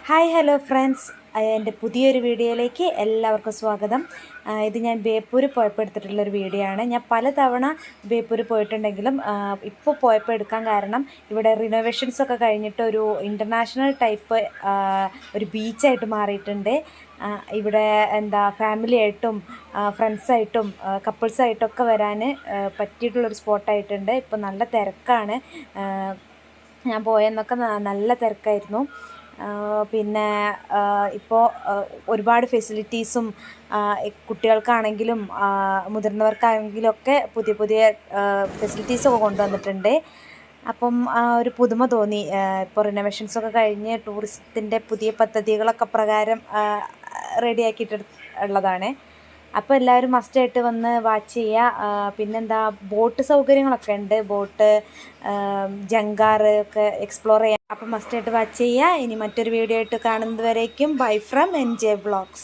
Hi hello friends, എൻ്റെ പുതിയൊരു വീഡിയോയിലേക്ക് എല്ലാവർക്കും സ്വാഗതം. ഇത് ഞാൻ ബേപ്പൂർ പോയപ്പോൾ എടുത്തിട്ടുള്ളൊരു വീഡിയോ ആണ്. ഞാൻ പലതവണ ബേപ്പൂർ പോയിട്ടുണ്ടെങ്കിലും ഇപ്പോൾ പോയപ്പോൾ എടുക്കാൻ കാരണം ഇവിടെ റിനോവേഷൻസൊക്കെ കഴിഞ്ഞിട്ട് ഒരു ഇൻ്റർനാഷണൽ ടൈപ്പ് ഒരു ബീച്ചായിട്ട് മാറിയിട്ടുണ്ട്. ഇവിടെ ഫാമിലി ആയിട്ടും ഫ്രണ്ട്സായിട്ടും കപ്പിൾസായിട്ടൊക്കെ വരാൻ പറ്റിയിട്ടുള്ളൊരു സ്പോട്ടായിട്ടുണ്ട്. ഇപ്പോൾ നല്ല തിരക്കാണ്. ഞാൻ പോയെന്നൊക്കെ നല്ല തിരക്കായിരുന്നു. പിന്നെ ഇപ്പോൾ ഒരുപാട് ഫെസിലിറ്റീസും കുട്ടികൾക്കാണെങ്കിലും മുതിർന്നവർക്കാണെങ്കിലും ഒക്കെ പുതിയ പുതിയ ഫെസിലിറ്റീസൊക്കെ കൊണ്ടുവന്നിട്ടുണ്ട്. അപ്പം ഒരു പുതുമ തോന്നി. ഇപ്പോൾ റിനോവേഷൻസൊക്കെ കഴിഞ്ഞ് ടൂറിസത്തിൻ്റെ പുതിയ പദ്ധതികളൊക്കെ പ്രകാരം റെഡിയാക്കിയിട്ട് ഉള്ളതാണ്. അപ്പോൾ എല്ലാവരും മസ്റ്റായിട്ട് വന്ന് വാച്ച് ചെയ്യുക. പിന്നെന്താ, ബോട്ട് സൗകര്യങ്ങളൊക്കെ ഉണ്ട്. ബോട്ട്, ജങ്കാറ് ഒക്കെ എക്സ്പ്ലോർ ചെയ്യാം. അപ്പോൾ മസ്റ്റായിട്ട് വാച്ച് ചെയ്യുക. ഇനി മറ്റൊരു വീഡിയോ ആയിട്ട് കാണുന്നത് വരേക്കും ബൈ ഫ്രം NJ Vlogs.